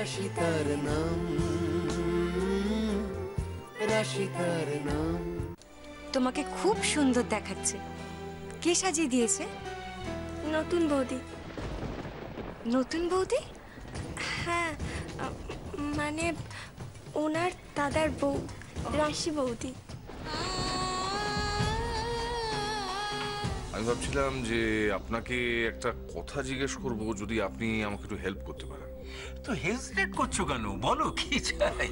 রাশিতার নাম, রাশিতার নাম। তোমাকে খুব সুন্দর দেখাচ্ছে। কে সাজিয়ে দিয়েছে? নতুন বৌদি। নতুন বৌদি? হ্যাঁ, মানে ওনার দাদার বউ রাশি বৌদি। আমি ভাবছিলাম যে আপনাকে একটা কথা জিজ্ঞেস করব, যদি আপনি আমাকে একটু হেল্প করতে পারেন। তো হেজিটেট করছো কেন? বলো কি চাই।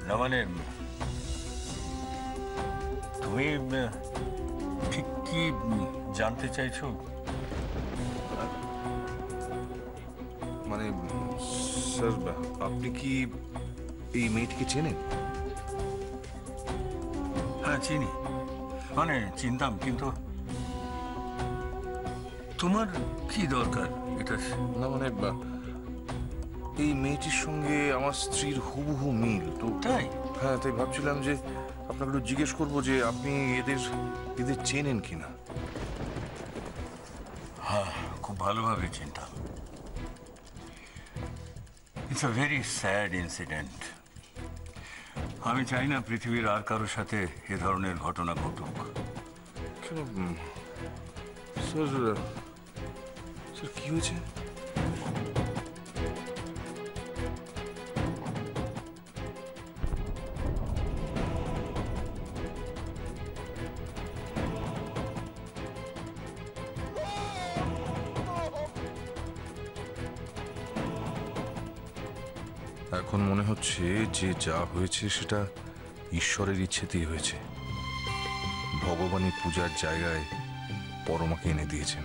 না মানে তুমি ঠিক কি জানতে চাইছো? মানে স্যার, আপনি কি এই মেয়েটিকে চেনেন? হ্যাঁ চিনি, মানে চিনতাম, কিন্তু তোমার কি দরকার এটা? না মানে এই মেয়েটির সঙ্গে আমার স্ত্রীর হুবহু মিল তো। তাই? হ্যাঁ, তাই ভাবছিলাম যে আপনাকে একটু জিজ্ঞেস করবো যে আপনি এদের চেনেন কিনা। হ্যাঁ, খুব ভালোভাবে চিনতাম। It's a very sad incident. আমি চাই না পৃথিবীর আর কারোর সাথে এ ধরনের ঘটনা ঘটুক। কেন স্যার? স্যার কি হয়েছে? এখন মনে হচ্ছে যে যা হয়েছে সেটা ঈশ্বরের ইচ্ছেতেই হয়েছে। ভগবানই পূজার জায়গায় পরমাকে এনে দিয়েছেন।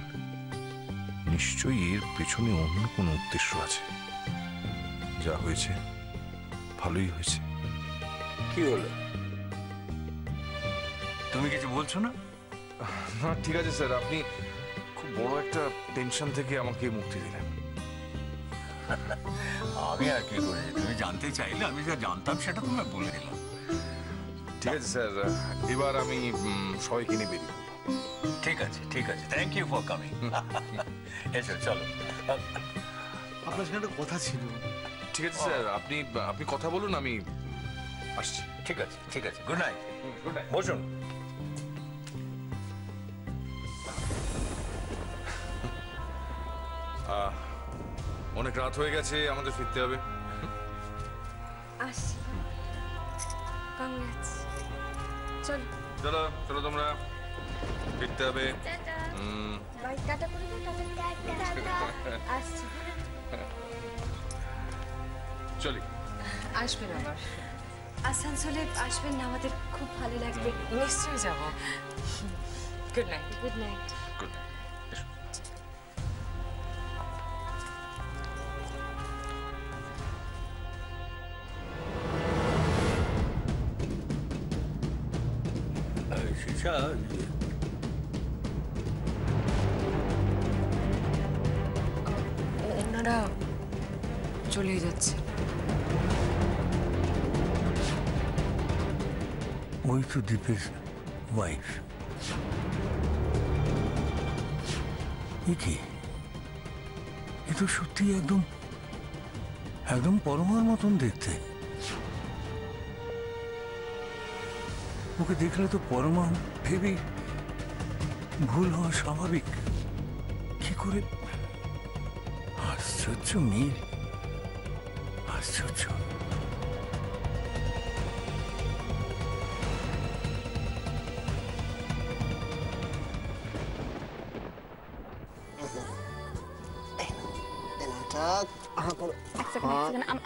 নিশ্চয়ই এর পেছনে অন্য কোনো উদ্দেশ্য আছে। যা হয়েছে ভালোই হয়েছে। কি হলো? তুমি কিছু বলছো না? না ঠিক আছে স্যার, আপনি খুব বড় একটা টেনশন থেকে আমাকে মুক্তি দিলেন। আমি আর কি করি? তুমি জানতে চাইলে আমি যা জানতাম সেটা তোমায় বলে দিলাম। ঠিক আছে স্যার, এবার আমি সবাইকে নিয়ে বেরিয়ে পড়লাম। ঠিক আছে, ঠিক আছে, থ্যাংক ইউ ফর কামিং। এসো, চলো। আপনার সাথে একটা কথা ছিল। ঠিক আছে স্যার, আপনি কথা বলুন, আমি আসছি। ঠিক আছে, ঠিক আছে, গুড নাইট। গুড নাইট, বসুন। অনেক রাত হয়ে গেছে, আমাদের ফিরতে হবে। আসি। কংগ্রেস। চলো চলো চলো, তোমরা ফিরতে হবে। বাই, টাটা করে দাও। টাটা। আসছি। চলি। আসবেন আবার। আসানসোলে আসবেন না, আমাদের খুব ভালো লাগবে। নিশ্চয়ই যাব। Good night. Good night. Good night. এসো। শিশা, ওনারা চলে যাচ্ছে। ওই তো দীপের ওয়াইফ। কি এ তো সত্যি একদম একদম পরমার মতন দেখতে। ওকে দেখলে তো পরমা ভেবেই ভুল হওয়া স্বাভাবিক। কি করে? আশ্চর্য মেয়ে, আশ্চর্য।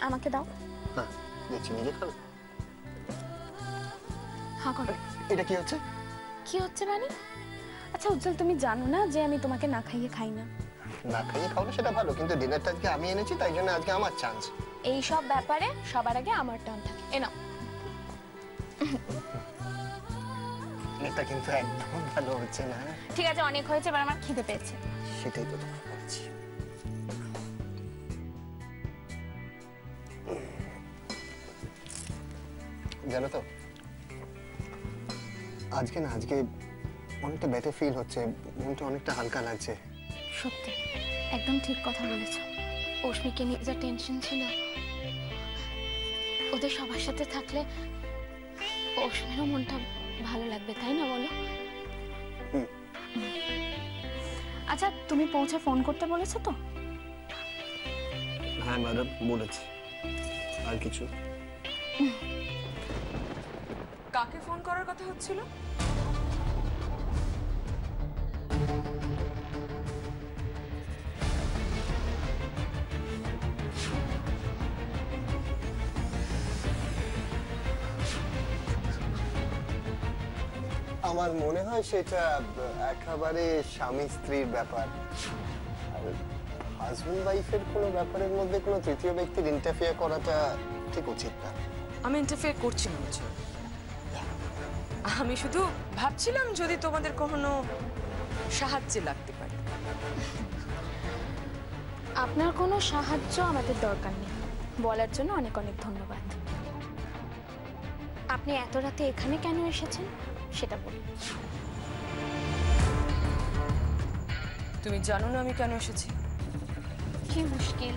আমাকে দাও। হ্যাঁ, দেখছি নিজে খাবে। হ্যাঁ করো। এটা কি হচ্ছে? কি হচ্ছে মানে? আচ্ছা উজ্জ্বল, তুমি জানো না যে আমি তোমাকে না খাইয়ে খাই না? না খাইয়ে খাওয়ানো সেটা ভালো, কিন্তু ডিনারটা আজকে আমি এনেছি, তাই জন্য আজকে আমার চান্স। এই সব ব্যাপারে সবার আগে আমার টার্ন থাকে। এ নাও। এটা কিন্তু একদম ভালো হচ্ছে না। ঠিক আছে, অনেক হয়েছে, এবার আমার খিদে পেয়েছে। সেটাই তো তোমাকে বলছি। জানো তো আজকে অনেকটা বেটার ফিল হচ্ছে, মনটা অনেকটা হালকা লাগছে। সত্যি একদম ঠিক কথা বলেছ। অস্মিকে নিয়ে যা টেনশন ছিল, ওদের সবার সাথে থাকলে অস্মিরও মনটা ভালো লাগবে, তাই না বলো? আচ্ছা তুমি পৌঁছে ফোন করতে বলেছো তো? হ্যাঁ ম্যাডাম বলেছি। আর কিছু? কাকে ফোন করার কথা হচ্ছিল? আমার মনে হয় সেটা একেবারে স্বামী স্ত্রীর ব্যাপার। হাজবেন্ড ওয়াইফের কোনো ব্যাপারের মধ্যে কোনো তৃতীয় ব্যক্তির ইন্টারফেয়ার করাটা ঠিক উচিত না। আমি ইন্টারফেয়ার করছি না বুঝছো। আমি শুধু ভাবছিলাম যদি তোমাদের কখনো সাহায্যে লাগতে পারে। আপনার কোনো সাহায্য আমাদের দরকার নেই, বলার জন্য অনেক অনেক ধন্যবাদ। আপনি এত রাতে এখানে কেন এসেছেন সেটা বলুন। তুমি জানো না আমি কেন এসেছি? কি মুশকিল,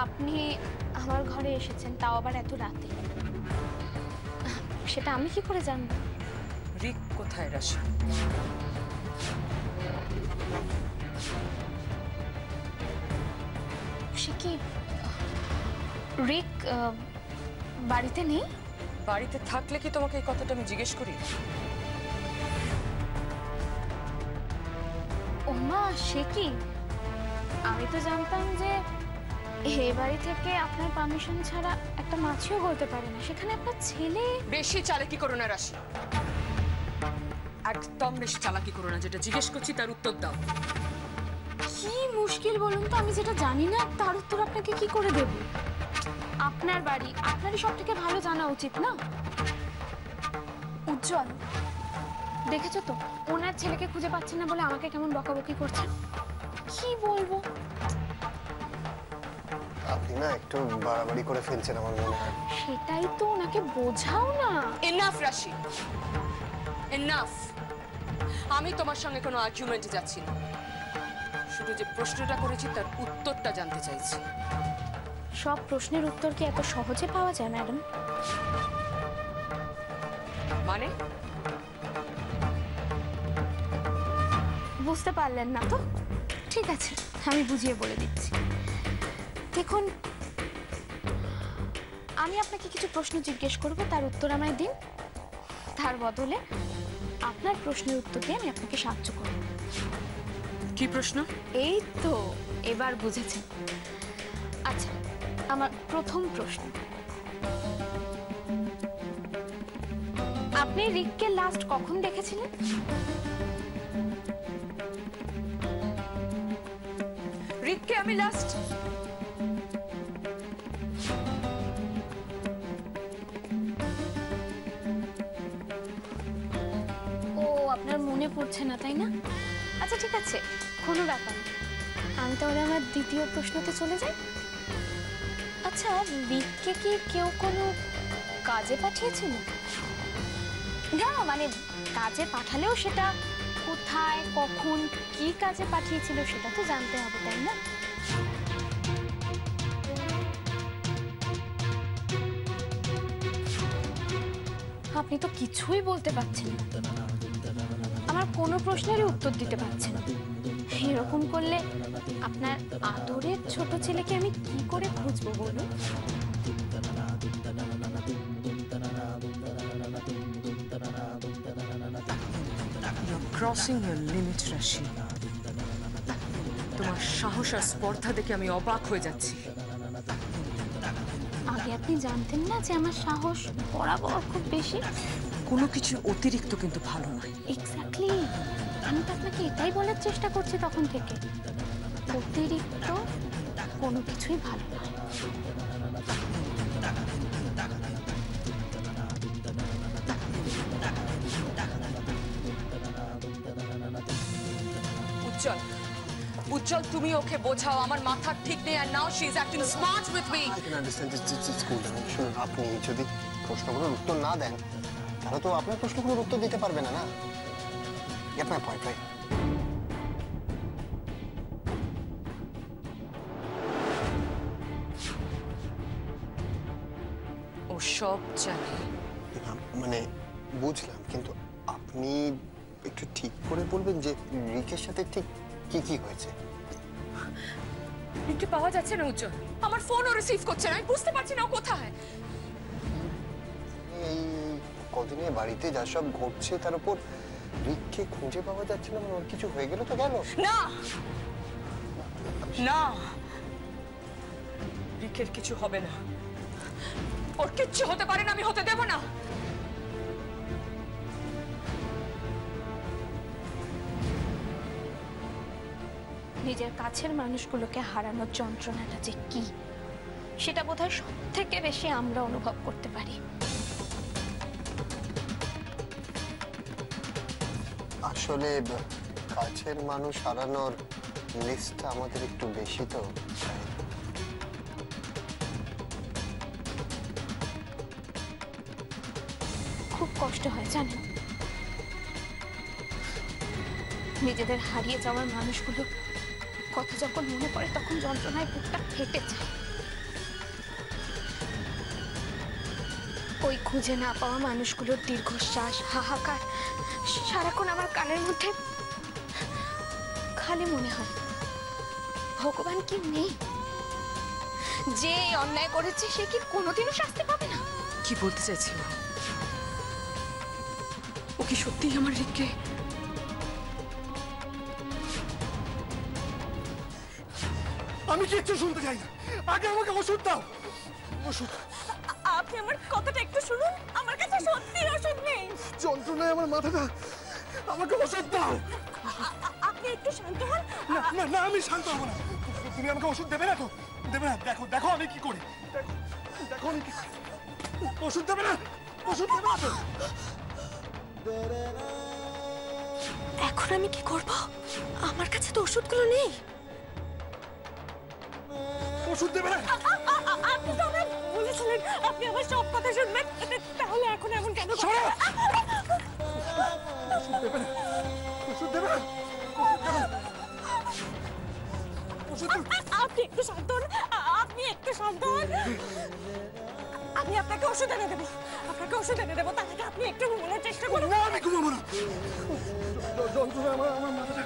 আপনি আমার ঘরে এসেছেন, তাও আবার এত রাতে। সেটা আমি কি করে জানবো? রিক কোথায় রাশি? সে কি রিক বাড়িতে নেই? বাড়িতে থাকলে কি তোমাকে এই কথাটা আমি জিজ্ঞেস করি? ওমা সে কি, আমি তো জানতাম যে এই বাড়ি থেকে আপনার পারমিশন ছাড়া একটা মাছিও বলতে পারে না, সেখানে আপনার ছেলে। বেশি চালাকি করো না রাশি, একদম বেশি চালাকি করো না। যেটা জিজ্ঞেস করছি তার উত্তর দাও। কি মুশকিল বলুন তো, আমি যেটা জানি না তার উত্তর আপনাকে কি করে দেব? আপনার বাড়ি, আপনারই সব থেকে ভালো জানা উচিত না? উজ্জ্বল দেখেছো তো, ওনার ছেলেকে খুঁজে পাচ্ছেন না বলে আমাকে কেমন বকাবকি করছেন। কি বলবো? আপনি না একটু বাড়াবাড়ি করে ফেলছেন আমার মনে হয়। সেটাই তো, ওনাকে বোঝাও না। এনাফ রাশি, এনাফ। আমি তোমার সঙ্গে কোনো আর্গুমেন্টে যাচ্ছি না, শুধু যে প্রশ্নটা করেছি তার উত্তরটা জানতে চাইছি। সব প্রশ্নের উত্তর কি এত সহজে পাওয়া যায় ম্যাডাম? মানে বুঝতে পারলেন না তো? ঠিক আছে, আমি বুঝিয়ে বলে দিচ্ছি। দেখুন, আমি আপনাকে কিছু প্রশ্ন জিজ্ঞেস করব, তার উত্তর আমায় দিন। তার বদলে আপনার প্রশ্নের উত্তর দিয়ে আমি আপনাকে সাহায্য করব। কি প্রশ্ন? এই তো এবার বুঝেছেন। আচ্ছা, আমার প্রথম প্রশ্ন, আপনি রিককে লাস্ট কখন দেখেছিলেন? রিককে আমি লাস্ট আপনার মনে পড়ছে না তাই না? আচ্ছা ঠিক আছে, কোনো ব্যাপার না। আমি তাহলে আমার দ্বিতীয় প্রশ্নতে চলে যাই। আচ্ছা, রিককে কি কেউ কোনো কাজে পাঠিয়েছিল? না মানে কাজে পাঠালেও সেটা কোথায়, কখন, কি কাজে পাঠিয়েছিল সেটা তো জানতে হবে, তাই না? আপনি তো কিছুই বলতে পারছেন না, আমার কোনো প্রশ্নেরই উত্তর দিতে পারছেন না। এরকম করলে আপনার আদরের ছোট ছেলেকে আমি কি করে খুঁজবো বলুন? ক্রসিং দ্য লিমিট রাশি। তোমার সাহস আর স্পর্ধা দেখে আমি অবাক হয়ে যাচ্ছি। আগে আপনি জানতেন না যে আমার সাহস বরাবর খুব বেশি? কোনো কিছু অতিরিক্ত কিন্তু ভালো নয়। এক্স্যাক্টলি, আমি তো আপনাকে এটাই বলার চেষ্টা করছি তখন থেকে, অতিরিক্ত কোনো কিছুই ভালো নয়। উজ্জ্বল, উজ্জ্বল তুমি ওকে বোঝাও, আমার মাথা ঠিক নেই। আর now she is acting smart with me. I can understand, just cool down. শুনুন, আপনি যদি প্রশ্নগুলোর উত্তর না দেন তাহলে তো আপনার প্রশ্নগুলোর উত্তর দিতে পারবে না, না? আপনার বয়ফ্রেন্ড ও সব জানে। মানে বুঝলাম, কিন্তু আপনি একটু ঠিক করে বলবেন যে রিকের সাথে ঠিক কি কি হয়েছে? রিককে পাওয়া যাচ্ছে না উজ্জ্বল, আমার ফোনও রিসিভ করছে না, আমি বুঝতে পারছি না ও কোথায়। এই কদিনে বাড়িতে যা সব ঘটছে তার উপর রিককে খুঁজে পাওয়া যাচ্ছে না, মানে ওর কিছু হয়ে গেল তো গেল না না, রিকের কিছু হবে না, ওর কিচ্ছু হতে পারে না, আমি হতে দেব না। নিজের কাছের মানুষগুলোকে হারানোর যন্ত্রণাটা যে কি সেটা বোধহয় সব থেকে বেশি আমরা অনুভব করতে পারি। আসলে কাছের মানুষ হারানোর লিস্টটা আমাদের একটু বেশি তো। খুব কষ্ট হয় জানেন, নিজেদের হারিয়ে যাওয়ার মানুষগুলোর কথা যখন মনে পড়ে তখন যন্ত্রণায় বুকটা ফেটে যায়। ওই খুঁজে না পাওয়া মানুষগুলোর দীর্ঘশ্বাস, হাহাকার সারাক্ষণ আমার কানের মধ্যে। খালি মনে হয় ভগবান কি নেই? যে অন্যায় করেছে সে কি কোনোদিনও শাস্তি পাবে না? কি বলতে চাইছিল ও? কি সত্যিই আমার রিককে? আমি কিচ্ছু শুনতে চাই না, আগে আমাকে ওষুধ দাও। ওষুধ। আপনি আমার কথাটা একটু শুনুন, আমার কাছে সত্যি ওষুধ নেই। যন্ত্রণায় আমার মাথাটা, আমাকে ওষুধ দাও। আপনি একটু শান্ত হন। না না না, আমি শান্ত হবো না। তুমি আমাকে ওষুধ দেবে না তো? দেবে না? দেখো দেখো আমি কি করি, দেখো দেখো আমি কি। ওষুধ দেবে না? ওষুধ দেবে না তো? এখন আমি কি করব? আমার কাছে তো ওষুধগুলো নেই। ওষুধ দেবে না? আপনি তো আমায় বলেছিলেন আপনি আমার সব কথা শুনবেন, তাহলে এখন এমন কেন? ওষুধ দেবে না? ওষুধ দেবে না? ওষুধ দেবে না? আপনি একটু শান্ত হন, আপনি একটু শান্ত হন। আমি আপনাকে ওষুধ এনে দেবো, আপনাকে ওষুধ এনে দেবো, তার আগে আপনি একটু ঘুমানোর চেষ্টা করুন। না আমি ঘুমাবো না, যন্ত্রণায় আমার মাথাটা।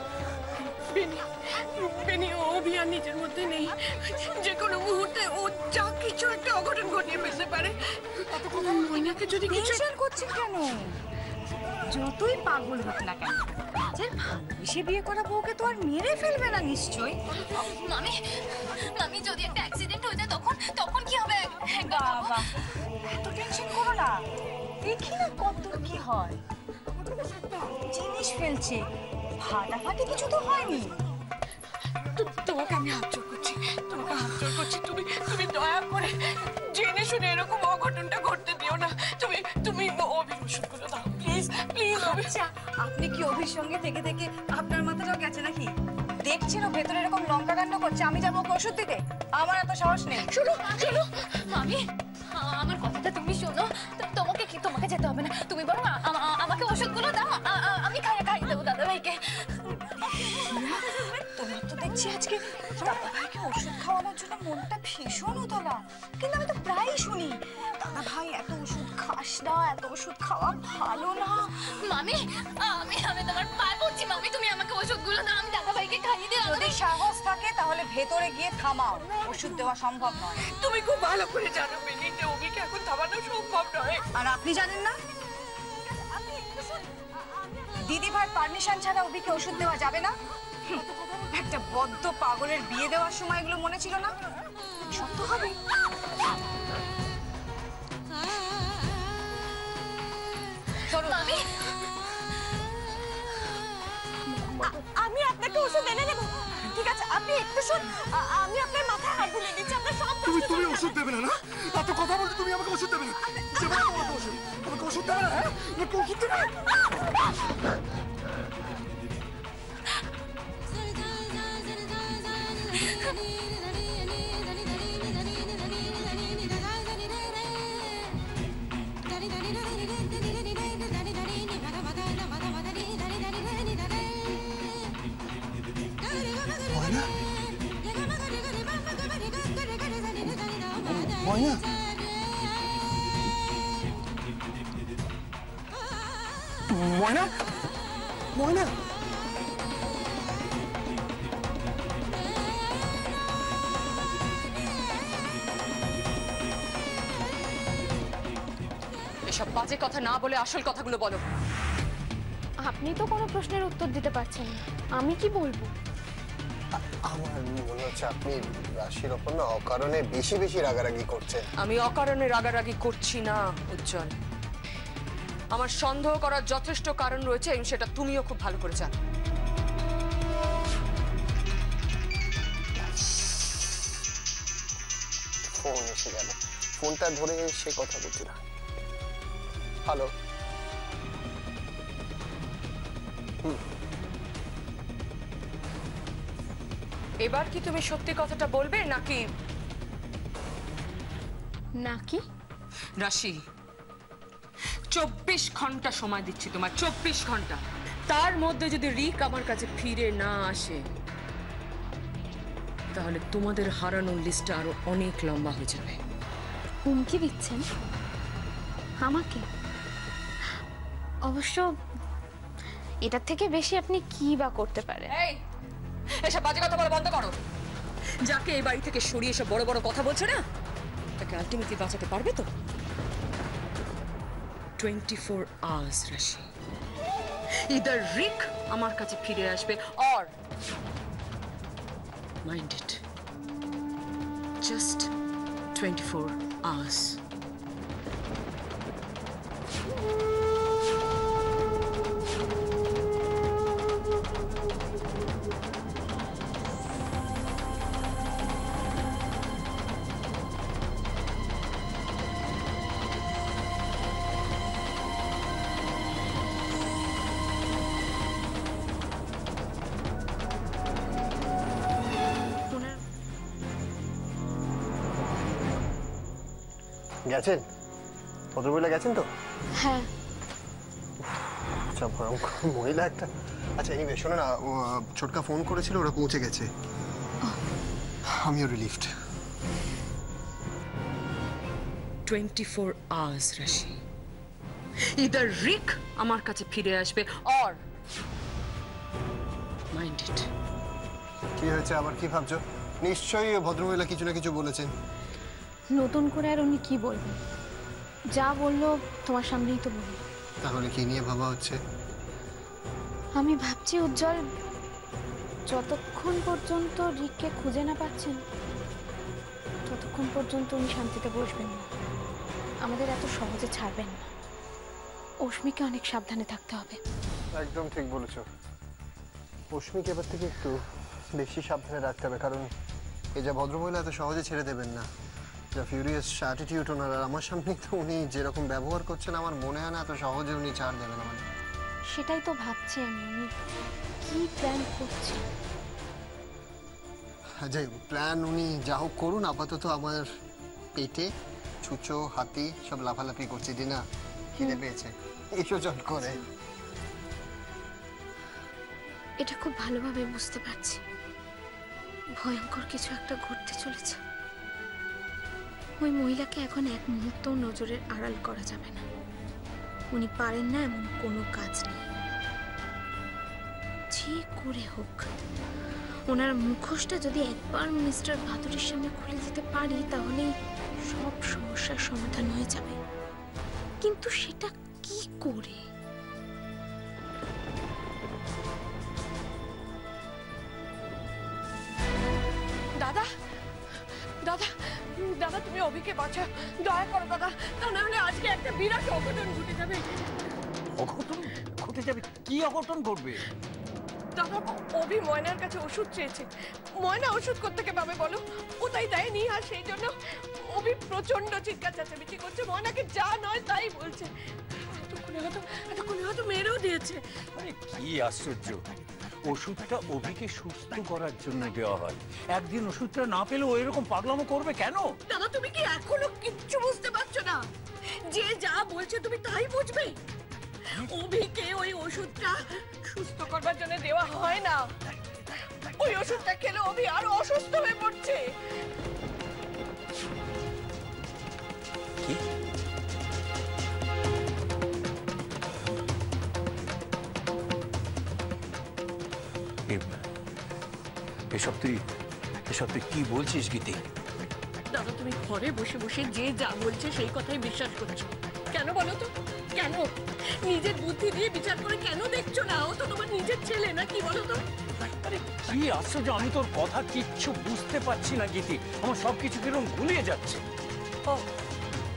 বেনি অভি আর নিজের মধ্যে নেই, যে কোনো মুহূর্তে ও যা কিছু একটা অঘটন ঘটিয়ে ফেলতে পারে। ময়নাকে যদি কিছু করছেন কেন? যতই পাগল হোক না কেন, যে ভালোবেসে বিয়ে করা বউকে তো আর মেরে ফেলবে না নিশ্চয়ই। মামি, মামি যদি একটা অ্যাক্সিডেন্ট হয়ে যায় তখন কি হবে? বাবা এত টেনশন করো না, দেখি না কত কি হয়। জিনিস ফেলছে, ফাটাফাটি কিছু তো হয়নি। তোমাকে আমি হাত জোর করছি, তোমাকে হাত জোর করছি, তুমি দয়া করে জেনে শুনে এরকম অঘটনটা ঘটতে দিও না। তুমি অভির ওষুধগুলো দাও প্লিজ প্লিজ। আচ্ছা আপনি কি অভির সঙ্গে থেকে থেকে আপনার মাথাটাও গেছে নাকি? দেখছেন ও ভেতরে এরকম লঙ্কা কাণ্ড করছে, আমি যাবো ওকে ওষুধ দিতে? আমার এত সাহস নেই। শোনো শোনো মামি, আমার কথাটা তুমি শোনো। তোমাকে যেতে হবে না, তুমি বরং আমাকে ওষুধগুলো দাও, আমি খাইয়ে দেবো দাদাভাইকে। তোমার তো দেখছি আজকে দাদাভাইকে ওষুধ খাওয়ানোর জন্য মনটা ভীষণ উতলা, কিন্তু আমি তো প্রায়ই শুনি দাদাভাই এত ওষুধ খাস না, এত ওষুধ খাওয়া ভালো না। মামি আমি তোমার পায়ে পড়ছি মামি, তুমি আমাকে ওষুধগুলো দাও, আমি দাদাভাইকে খাইয়ে দিই। যদি সাহস থাকে তাহলে ভেতরে গিয়ে থামাও, ওষুধ দেওয়া সম্ভব নয়। তুমি খুব ভালো করে জানো বেনি যে অভিকে এখন থামানো সম্ভব নয়। আর আপনি জানেন না দিদি ভাই পারমিশন ছাড়া অভিকে ওষুধ দেওয়া যাবে না? একটা বদ্ধ পাগলের বিয়ে দেওয়ার সময় এগুলো মনে ছিল না? সত্য হবে। মামি আমি আপনাকে ওষুধ এনে দেবো, ঠিক আছে? আপনি একটু শুন, আমি আপনার মাথায় হাত বুলিয়ে দিচ্ছি, আপনার সব তুমি ওষুধ দেবে না? না এত কথা বলতে তুমি আমাকে ওষুধ দেবে না? দেবে না তোমাকে ওষুধ? আমাকে ওষুধ দেবে না? হ্যাঁ আমাকে ওষুধ দেবে না? ময়না ময়না ময়না এসব বাজে কথা না বলে আসল কথাগুলো বলো। আপনি তো কোনো প্রশ্নের উত্তর দিতে পারছেন না, আমি কি বলবো? আমার মনে হচ্ছে আপনি রাশির ওপর না অকারণে বেশি বেশি রাগারাগি করছেন। আমি অকারণে রাগারাগি করছি না উজ্জ্বল, আমার সন্দেহ করার যথেষ্ট কারণ রয়েছে এবং সেটা তুমিও খুব ভালো করে জানো। ফোন এসে গেল, ফোনটা ধরে সে কথা বলছি না। হ্যালো। এবার কি তুমি সত্যি কথাটা বলবে নাকি? নাকি রাশি, 24 ঘন্টা সময় দিচ্ছি তোমার, 24 ঘন্টা। তার মধ্যে যদি রিক আমার কাছে ফিরে না আসে তাহলে তোমাদের হারানোর লিস্টটা আরো অনেক লম্বা হয়ে যাবে। হুমকি দিচ্ছেন আমাকে? অবশ্য এটার থেকে বেশি আপনি কি বা করতে পারেন? এই, এসব বাজে কথা বলা বন্ধ করো। যাকে এই বাড়ি থেকে সরিয়ে এসব বড় বড় কথা বলছো না, তাকে আলটিমেটলি বাঁচাতে পারবে তো? 24 hours রাশি, ইদার রিক আমার কাছে ফিরে আসবে or mind it, just 24 hours। গেছেন? ভদ্রমহিলা গেছেন তো? হ্যাঁ। আচ্ছা, ভয়ঙ্কর মহিলা একটা। আচ্ছা, এনিওয়ে শোনো না, ছোটকা ফোন করেছিল, ওরা পৌঁছে গেছে। আমিও রিলিফড। 24 hours রাশি, ইদার রিক আমার কাছে ফিরে আসবে অর মাইন্ড ইট। কি হয়েছে, আবার কি ভাবছো? নিশ্চয়ই ভদ্রমহিলা কিছু না কিছু বলেছেন। নতুন করে আর উনি কি বলবেন? যা বললো তোমার সামনেই তো বললো। তাহলে কি নিয়ে ভাবা হচ্ছে? আমি ভাবছি উজ্জ্বল, যতক্ষণ পর্যন্ত রিককে খুঁজে না পাচ্ছেন ততক্ষণ পর্যন্ত উনি শান্তিতে বসবেন না, আমাদের এত সহজে ছাড়বেন না। অস্মিকে অনেক সাবধানে থাকতে হবে। একদম ঠিক বলেছো। অস্মিকে এবার থেকে একটু বেশি সাবধানে রাখতে হবে, কারণ এই যা ভদ্রমহিলা এত সহজে ছেড়ে দেবেন না। যা ফিউরিয়াস অ্যাটিটিউড ওনার, আর আমার সামনে তো উনি যেরকম ব্যবহার করছেন, আমার মনে হয় না এত সহজে উনি ছাড় দেবেন আমাদের। সেটাই তো ভাবছি আমি, উনি কি প্ল্যান করছেন। যাই হোক, প্ল্যান উনি যা হোক করুন, আপাতত আমার পেটে ছুঁচো হাতি সব লাফালাফি করছে। দিনা খিদে পেয়েছে, এসো চট করে। এটা খুব ভালোভাবে বুঝতে পারছি, ভয়ঙ্কর কিছু একটা ঘটতে চলেছে। ওই মহিলাকে এখন এক মুহূর্ত নজরের আড়াল করা যাবে না। উনি পারেন না এমন কোনো কাজ নেই। যে করে হোক ওনার মুখোশটা যদি একবার মিস্টার ভাদুরীর সামনে খুলে দিতে পারি, তাহলেই সব সমস্যার সমাধান হয়ে যাবে। কিন্তু সেটা কি করে? দাদা, দাদা, দাদা, তুমি অভিকে বাঁচাও, দয়া করো দাদা, তা না হলে আজকে একটা বিরাট অঘটন ঘটে যাবে। অঘটন ঘটে যাবে? কি অঘটন ঘটবে? দাদা, অভি ময়নার কাছে ওষুধ চেয়েছে। ময়না ওষুধ কোত্থেকে পাবে বলো? ও তাই দেয়নি, আর সেই জন্য অভি প্রচন্ড চিৎকার চেঁচামেচি করছে, ময়নাকে যা নয় তাই বলছে। এতক্ষণে হয়তো মেরেও দিয়েছে। আরে কি আশ্চর্য! ওষুধটা অভিকে সুস্থ করার জন্য দেওয়া হয়। একদিন ওষুধটা না পেলে ও এরকম পাগলামো করবে কেন? দাদা, তুমি কি এখনো কিচ্ছু বুঝতে পারছো না? যে যা বলছে তুমি তাই বুঝবে। অভিকে ওই ওষুধটা সুস্থ করবার জন্য দেওয়া হয় না। ওই ওষুধটা খেলে অভি আরো অসুস্থ হয়ে পড়ছে। কি? এসব তুই কি বলছিস গীতি? দাদা তুমি ঘরে বসে বসে যে যা বলছে সেই কথাই বিশ্বাস করছো কেন বলো তো? কেন নিজের বুদ্ধি দিয়ে বিচার করে কেন দেখছো না? ও তো তোমার নিজের ছেলে না, কি বলো তো? আরে কি আশ্চর্য, আমি তোর কথা কিচ্ছু বুঝতে পারছি না গীতি। আমার সবকিছু কিরকম গুলিয়ে যাচ্ছে। ও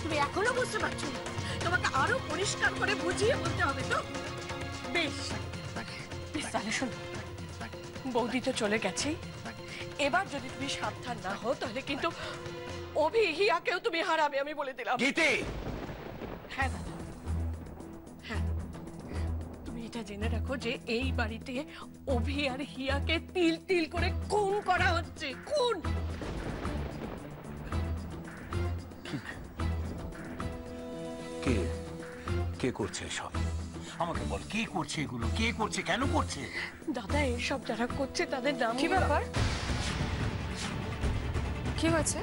তুমি এখনো বুঝতে পারছো না? তোমাকে আরো পরিষ্কার করে বুঝিয়ে বলতে হবে তো। বেশ বেশ, তাহলে শোনো, বৌদি তো চলে গেছে। এবার যদি তুমি সাবধান না হও তাহলে কিন্তু অভি হিয়াকেও তুমি হারাবে, আমি বলে দিলাম। গীতি, হ্যাঁ দাদা, হ্যাঁ, তুমি এটা জেনে রাখো যে এই বাড়িতে অভি আর হিয়াকে তিল তিল করে খুন করা হচ্ছে। খুন! কে করছে এসব? আমাকে বল, কে করছে এগুলো? কে করছে? কেন করছে? দাদা, এইসব যারা করছে তাদের নাম কি ব্যাপার? কি হয়েছে?